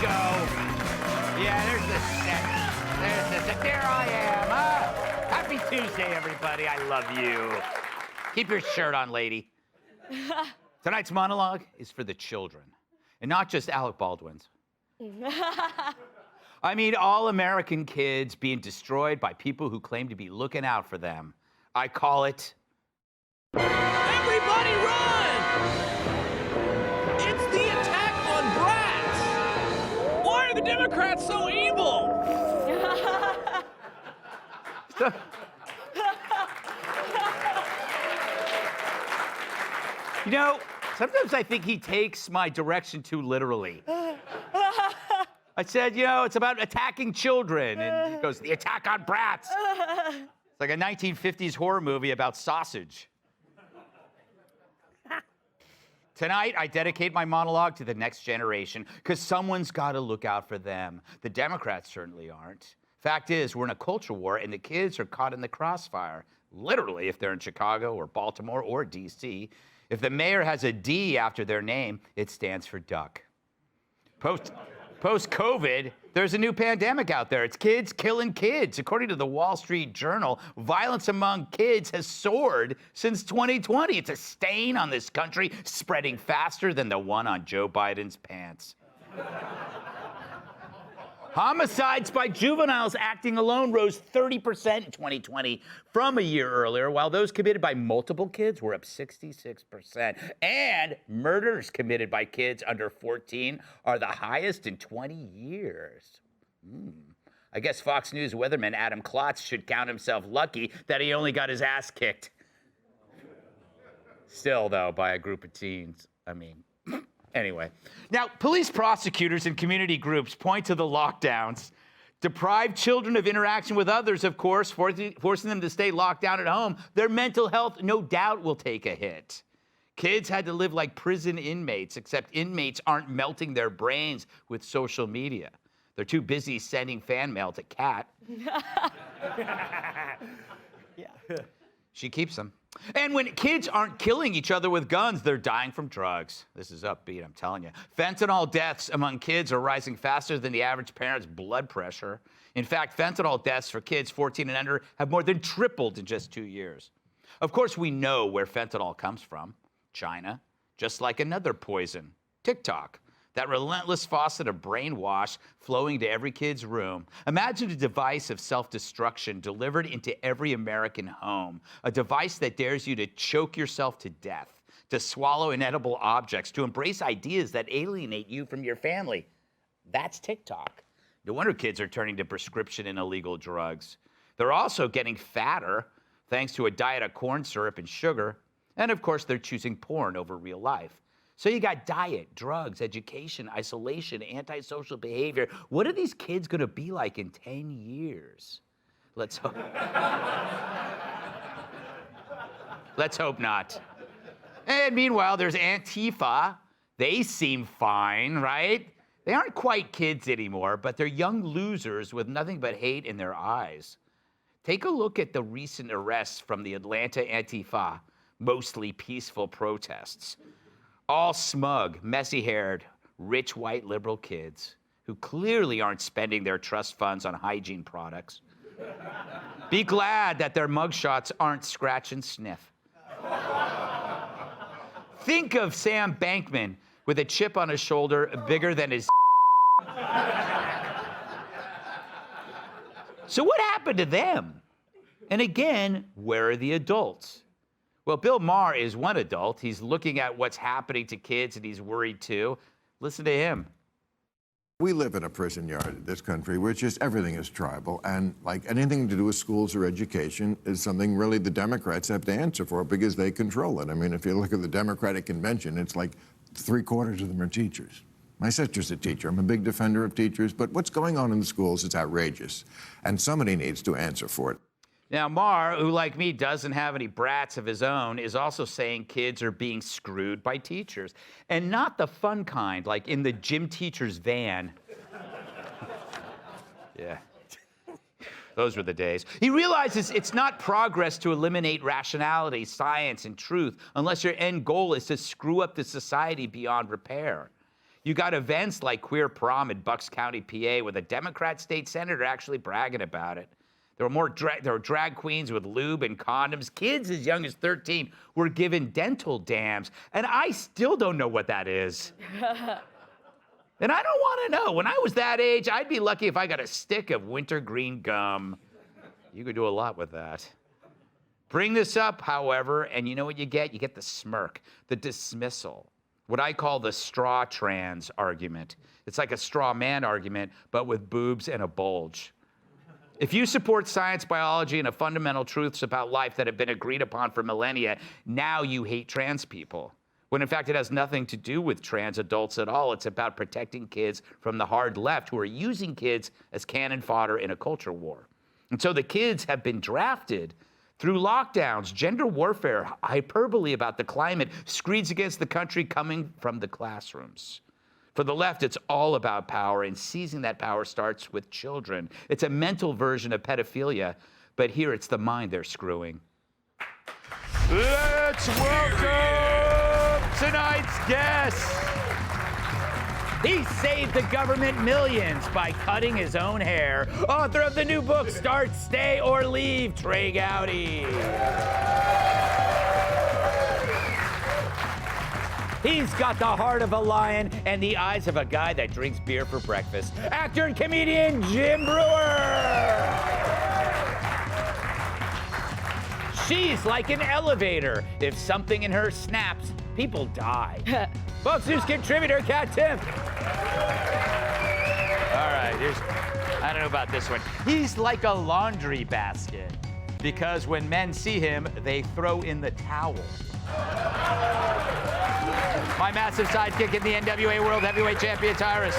go. Yeah, there's the set. There's the set. There I am. Happy Tuesday, everybody. I love you. Keep your shirt on, lady. Tonight's monologue is for the children, and not just Alec Baldwin's. I mean, all American kids being destroyed by people who claim to be looking out for them. I call it... Everybody run! It's the attack on brats! Why are the Democrats so evil? You know, sometimes I think he takes my direction too literally. I said, you know, it's about attacking children, and he goes, the attack on brats. It's like a 1950s horror movie about sausage. Tonight, I dedicate my monologue to the next generation, because someone's got to look out for them. The Democrats certainly aren't. Fact is, we're in a culture war, and the kids are caught in the crossfire. Literally, if they're in Chicago or Baltimore or D.C. If the mayor has a D after their name, it stands for duck. Post-COVID, there's a new pandemic out there. It's kids killing kids. According to the Wall Street Journal, violence among kids has soared since 2020. It's a stain on this country, spreading faster than the one on Joe Biden's pants. Homicides by juveniles acting alone rose 30% in 2020 from a year earlier, while those committed by multiple kids were up 66%. And murders committed by kids under 14 are the highest in 20 years. I guess Fox News weatherman Adam Klotz should count himself lucky that he only got his ass kicked. Still, though, by a group of teens. I mean... Anyway, now, police prosecutors and community groups point to the lockdowns. Deprive children of interaction with others, of course, forcing them to stay locked down at home. Their mental health, no doubt, will take a hit. Kids had to live like prison inmates, except inmates aren't melting their brains with social media. They're too busy sending fan mail to Kat. Yeah. She keeps them. And when kids aren't killing each other with guns, they're dying from drugs. This is upbeat, I'm telling you. Fentanyl deaths among kids are rising faster than the average parent's blood pressure. In fact, fentanyl deaths for kids 14 and under have more than tripled in just 2 years. Of course, we know where fentanyl comes from. China, just like another poison, TikTok. That relentless faucet of brainwash flowing to every kid's room. Imagine a device of self-destruction delivered into every American home. A device that dares you to choke yourself to death, to swallow inedible objects, to embrace ideas that alienate you from your family. That's TikTok. No wonder kids are turning to prescription and illegal drugs. They're also getting fatter thanks to a diet of corn syrup and sugar. And of course, they're choosing porn over real life. So you got diet, drugs, education, isolation, antisocial behavior. What are these kids going to be like in 10 years? Let's hope. Let's hope not. And meanwhile, there's Antifa. They seem fine, right? They aren't quite kids anymore, but they're young losers with nothing but hate in their eyes. Take a look at the recent arrests from the Atlanta Antifa, mostly peaceful protests. All smug, messy-haired, rich white liberal kids who clearly aren't spending their trust funds on hygiene products. Be glad that their mugshots aren't scratch and sniff. Think of Sam Bankman with a chip on his shoulder bigger than his So what happened to them? And again, where are the adults? Well, Bill Maher is one adult. He's looking at what's happening to kids, and he's worried too. Listen to him. We live in a prison yard in this country where just everything is tribal, and like anything to do with schools or education is something really the Democrats have to answer for because they control it. I mean, if you look at the Democratic convention, it's like 3/4 of them are teachers. My sister's a teacher. I'm a big defender of teachers, but what's going on in the schools is outrageous, and somebody needs to answer for it. Now, Maher, who like me doesn't have any brats of his own, is also saying kids are being screwed by teachers. And not the fun kind, like in the gym teacher's van. Yeah. Those were the days. He realizes it's not progress to eliminate rationality, science, and truth unless your end goal is to screw up the society beyond repair. You got events like Queer Prom in Bucks County, PA, with a Democrat state senator actually bragging about it. There were drag queens with lube and condoms. Kids as young as 13 were given dental dams. And I still don't know what that is. And I don't want to know. When I was that age, I'd be lucky if I got a stick of wintergreen gum. You could do a lot with that. Bring this up, however, and you know what you get? You get the smirk, the dismissal, what I call the straw trans argument. It's like a straw man argument, but with boobs and a bulge. If you support science, biology, and the fundamental truths about life that have been agreed upon for millennia, now you hate trans people. When in fact it has nothing to do with trans adults at all. It's about protecting kids from the hard left who are using kids as cannon fodder in a culture war. And so the kids have been drafted through lockdowns, gender warfare, hyperbole about the climate, screeds against the country coming from the classrooms. For the left, it's all about power, and seizing that power starts with children. It's a mental version of pedophilia, but here it's the mind they're screwing. Let's welcome tonight's guest. He saved the government millions by cutting his own hair. Author of the new book, Start, Stay, or Leave, Trey Gowdy. He's got the heart of a lion and the eyes of a guy that drinks beer for breakfast. Actor and comedian Jim Brewer. She's like an elevator. If something in her snaps, people die. Fox News contributor Kat Tiff. All right, I don't know about this one. He's like a laundry basket because when men see him, they throw in the towel. My massive sidekick in the NWA World Heavyweight Champion, Tyrus.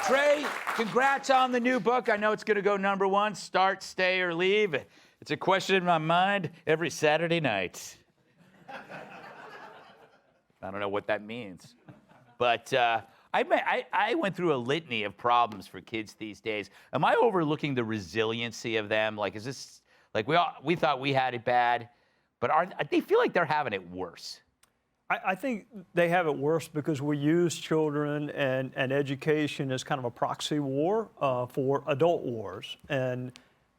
Trey, congrats on the new book. I know it's going to go #1, Start, Stay, or Leave. It's a question in my mind every Saturday night. I don't know what that means. But I went through a litany of problems for kids these days. Am I overlooking the resiliency of them? Like, is this, like we thought we had it bad, but they feel like they're having it worse? I think they have it worse because we use children and education as kind of a proxy war for adult wars. And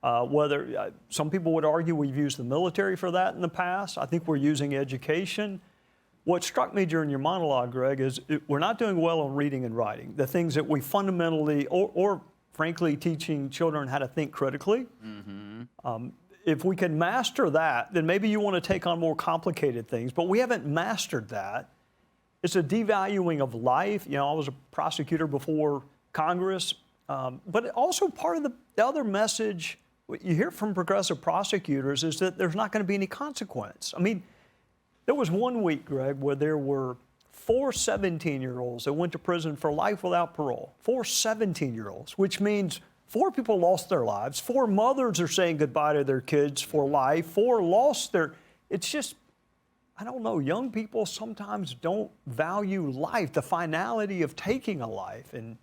whether some people would argue we've used the military for that in the past, I think we're using education. What struck me during your monologue, Greg, is we're not doing well on reading and writing, the things that we fundamentally, or frankly, teaching children how to think critically. Mm-hmm. If we can master that, then maybe you want to take on more complicated things, but we haven't mastered that. It's a devaluing of life. You know, I was a prosecutor before Congress, but also part of the other message you hear from progressive prosecutors is that there's not going to be any consequence. I mean, there was one week, Greg, where there were 4 17-year-olds that went to prison for life without parole. 4 17-year-olds, which means 4 people lost their lives. 4 mothers are saying goodbye to their kids for life. 4 lost their, it's just, I don't know, young people sometimes don't value life, the finality of taking a life. And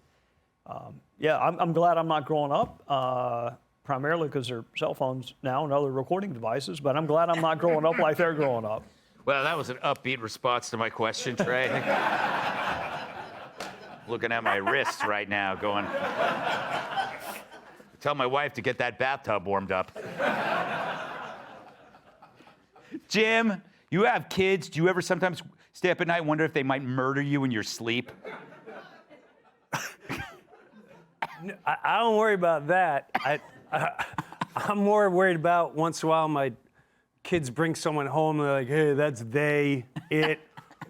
yeah, I'm glad I'm not growing up, primarily because there are cell phones now and other recording devices, but I'm glad I'm not growing up like they're growing up. Well, that was an upbeat response to my question, Trey. Looking at my wrists right now going, tell my wife to get that bathtub warmed up. Jim, you have kids. Do you ever sometimes stay up at night and wonder if they might murder you in your sleep? I don't worry about that. I'm more worried about once in a while my kids bring someone home and they're like, hey, that's they, it,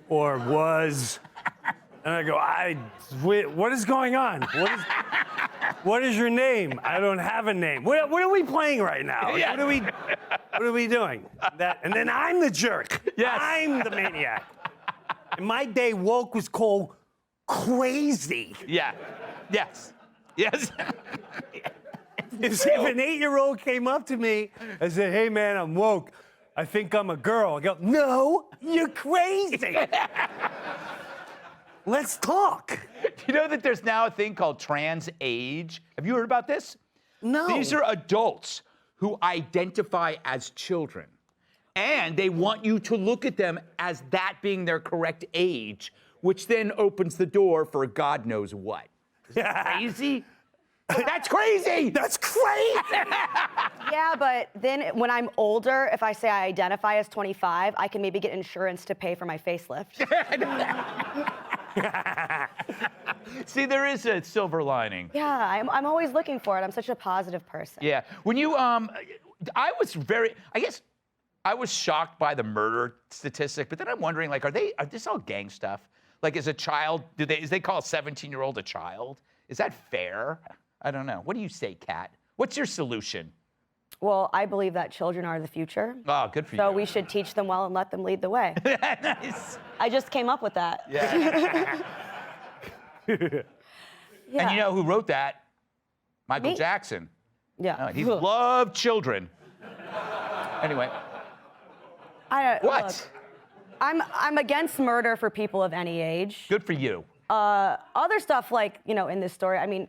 or was. And I go, what is going on? What is your name? I don't have a name. What are we playing right now? Yeah. What are we doing? And then I'm the jerk. Yes. I'm the maniac. In my day, woke was called crazy. Yeah. Yes. Yes. If an 8-year-old came up to me and said, hey, man, I'm woke. I think I'm a girl. I go, no, you're crazy. Let's talk. Do you know that there's now a thing called trans age? Have you heard about this? No. These are adults who identify as children. And they want you to look at them as that being their correct age, which then opens the door for God knows what. Is that crazy? That's crazy! That's crazy! Yeah, but then when I'm older, if I say I identify as 25, I can maybe get insurance to pay for my facelift. See, there is a silver lining. Yeah, I'm always looking for it. I'm such a positive person. Yeah. When you, I was shocked by the murder statistic, but then I'm wondering, like, are this all gang stuff? Like, as a child, is they call a 17-year-old a child? Is that fair? I don't know. What do you say, Kat? What's your solution? Well, I believe that children are the future. Oh, good for you. So we should teach them well and let them lead the way. Nice. I just came up with that. Yeah. Yeah. And you know who wrote that? Michael Me. Jackson. Yeah. He loved children. Anyway. What? Look, I'm against murder for people of any age. Good for you. Other stuff like, in this story, I mean,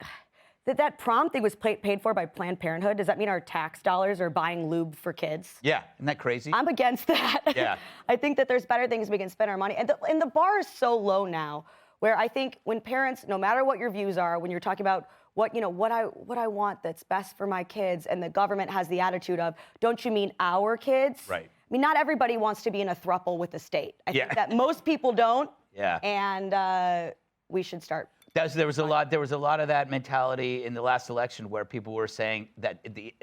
that prom thing was paid for by Planned Parenthood. Does that mean our tax dollars are buying lube for kids? Yeah, isn't that crazy? I'm against that. Yeah. I think that there's better things we can spend our money. And the bar is so low now, where I think when parents, no matter what your views are, when you're talking about what I want that's best for my kids, and the government has the attitude of, don't you mean our kids? Right. I mean, not everybody wants to be in a throuple with the state. I think that most people don't. Yeah. And we should start. There was a lot of that mentality in the last election where people were saying that the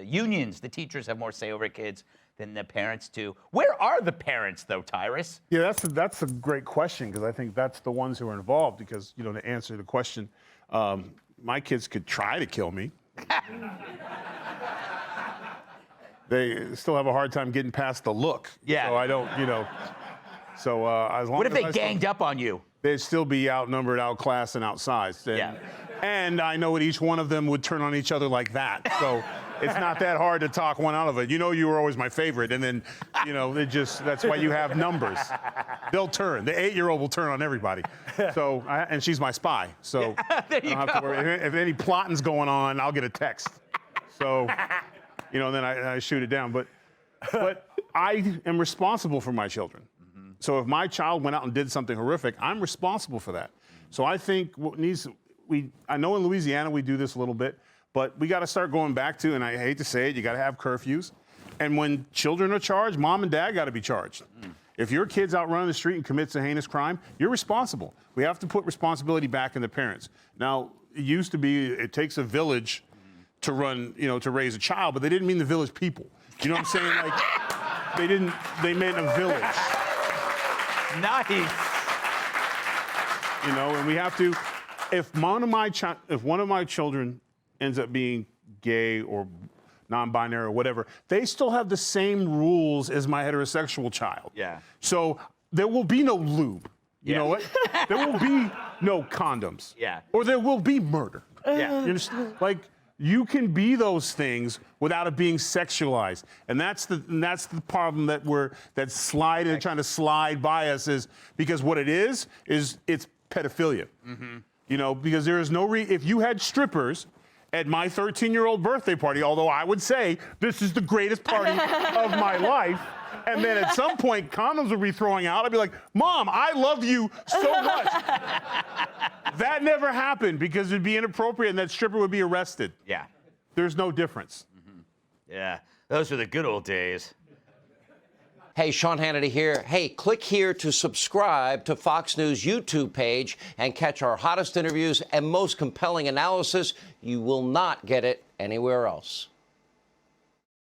unions, the teachers, have more say over kids than the parents do. Where are the parents, though, Tyrus? Yeah, that's a great question, because I think that's the ones who are involved. Because to answer the question, my kids could try to kill me. They still have a hard time getting past the look. Yeah. So I don't, So as long What if as they ganged up on you? They'd still be outnumbered, outclassed, and outsized. And, Yeah. And I know what each one of them would turn on each other like that. So it's not that hard to talk one out of it. You were always my favorite. And then, that's why you have numbers. They'll turn. The 8-year-old will turn on everybody. So, and she's my spy. So There you I don't have to go. worry. If any plotting's going on, I'll get a text. So, then I shoot it down. But I am responsible for my children. So if my child went out and did something horrific, I'm responsible for that. So I think I know in Louisiana we do this a little bit, but we got to start going back to, and I hate to say it, you got to have curfews. And when children are charged, mom and dad got to be charged. If your kid's out running the street and commits a heinous crime, you're responsible. We have to put responsibility back in the parents. Now, it used to be it takes a village to run, to raise a child, but they didn't mean the village people. You know what I'm saying? Like, they meant a village. Nice. And we have to, if one of my children ends up being gay or non-binary or whatever, they still have the same rules as my heterosexual child. Yeah. So there will be no lube. You know what? There will be no condoms. Yeah. Or there will be murder. Yeah. You understand? Like, you can be those things without it being sexualized, and that's the problem that's trying to slide by us, is because what it is it's pedophilia. Mm-hmm. Because there is no if you had strippers at my 13-year-old birthday party, although I would say this is the greatest party of my life, and then at some point condoms would be throwing out, I'd be like, Mom, I love you so much. That never happened because it'd be inappropriate and that stripper would be arrested. Yeah. There's no difference. Mm-hmm. Yeah. Those were the good old days. Hey, Sean Hannity here. Hey, click here to subscribe to Fox News YouTube page and catch our hottest interviews and most compelling analysis. You will not get it anywhere else.